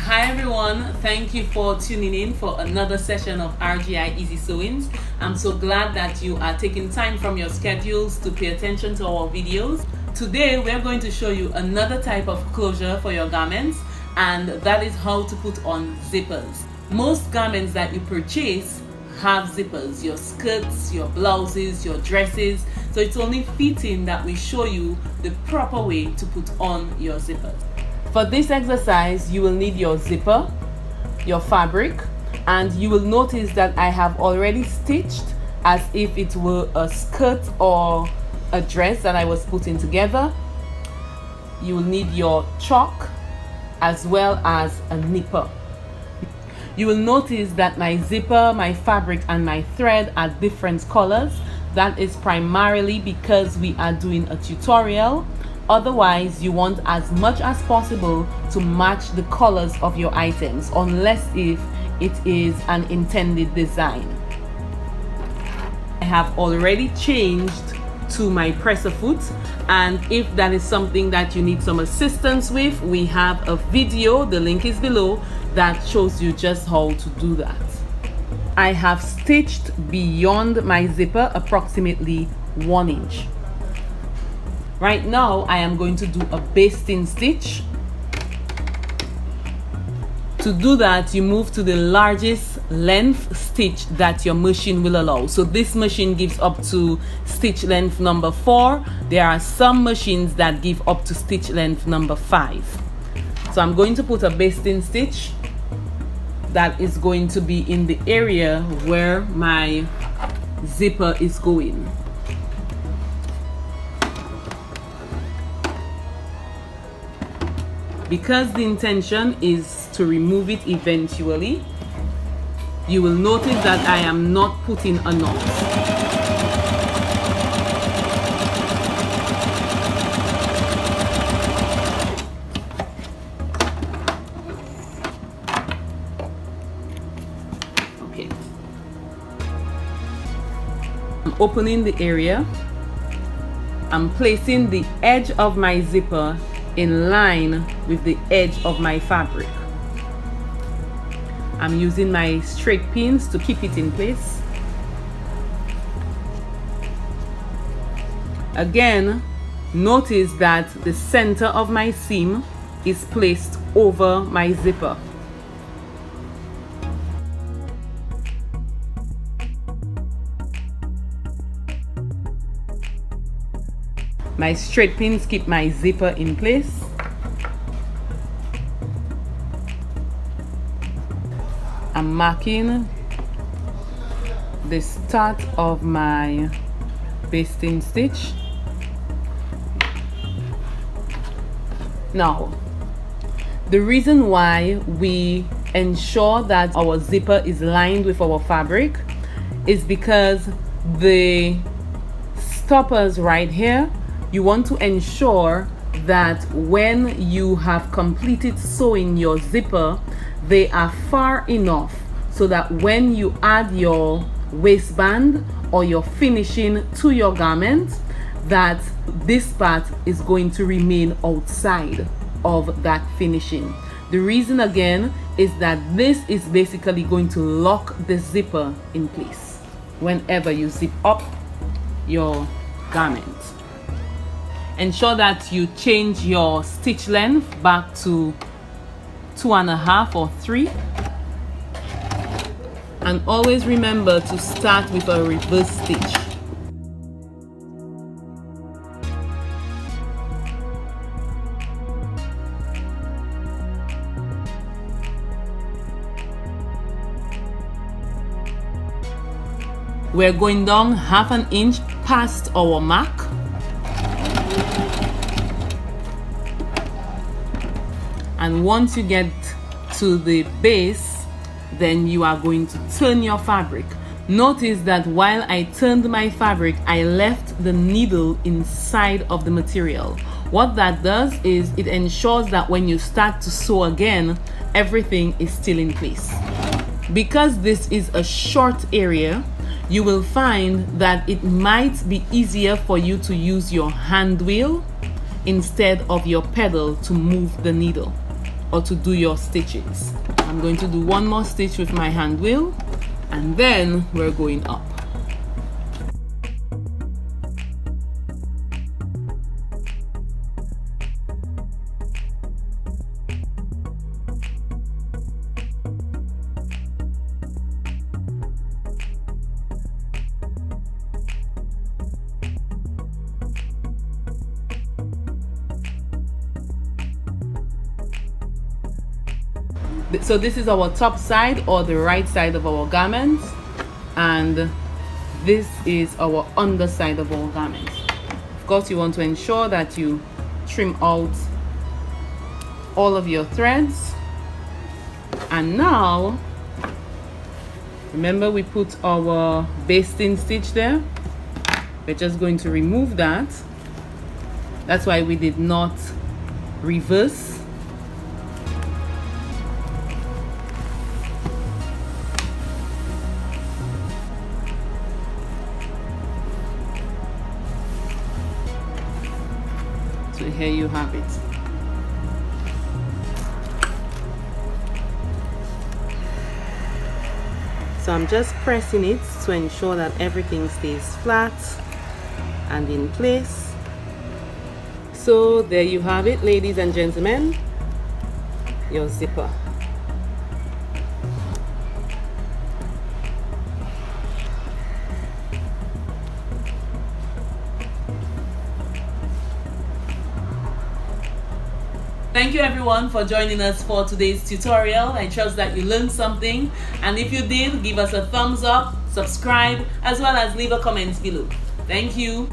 Hi everyone, thank you for tuning in for another session of RGI Easy Sewings. I'm so glad that you are taking time from your schedules to pay attention to our videos. Today we're going to show you another type of closure for your garments, and that is how to put on zippers. Most garments that you purchase have zippers, your skirts, your blouses, your dresses, so it's only fitting that we show you the proper way to put on your zippers. For this exercise, you will need your zipper, your fabric, and you will notice that I have already stitched as if it were a skirt or a dress that I was putting together. You will need your chalk as well as a nipper. You will notice that my zipper, my fabric, and my thread are different colors. That is primarily because we are doing a tutorial. Otherwise, you want as much as possible to match the colors of your items, unless if it is an intended design. I have already changed to my presser foot, and if that is something that you need some assistance with, we have a video, the link is below, that shows you just how to do that. I have stitched beyond my zipper approximately 1 inch. Right now, I am going to do a basting stitch. To do that, you move to the largest length stitch that your machine will allow. So this machine gives up to stitch length number 4. There are some machines that give up to stitch length number 5. So I'm going to put a basting stitch that is going to be in the area where my zipper is going. Because the intention is to remove it eventually, you will notice that I am not putting a knot. Okay. I'm opening the area. I'm placing the edge of my zipper in line with the edge of my fabric. I'm using my straight pins to keep it in place. Again, notice that the center of my seam is placed over my zipper. My straight pins keep my zipper in place. I'm marking the start of my basting stitch. Now, the reason why we ensure that our zipper is lined with our fabric is because the stoppers right here, you want to ensure that when you have completed sewing your zipper, they are far enough so that when you add your waistband or your finishing to your garment, that this part is going to remain outside of that finishing. The reason again is that this is basically going to lock the zipper in place whenever you zip up your garment. Ensure that you change your stitch length back to 2.5 or 3. And always remember to start with a reverse stitch. We're going down 1/2 inch past our mark. And once you get to the base, then you are going to turn your fabric. Notice that while I turned my fabric, I left the needle inside of the material. What that does is it ensures that when you start to sew again, everything is still in place. Because this is a short area, you will find that it might be easier for you to use your hand wheel instead of your pedal to move the needle. or to do your stitches. I'm going to do one more stitch with my hand wheel, and then we're going up. So this is our top side or the right side of our garment, and this is our underside of our garment. Of course, you want to ensure that you trim out all of your threads. And now, remember we put our basting stitch there. We're just going to remove that. That's why we did not reverse. So here you have it. So I'm just pressing it to ensure that everything stays flat and in place. So there you have it, ladies and gentlemen, your zipper. Thank you everyone for joining us for today's tutorial. I trust that you learned something, and if you did, give us a thumbs up, subscribe, as well as leave a comment below. Thank you.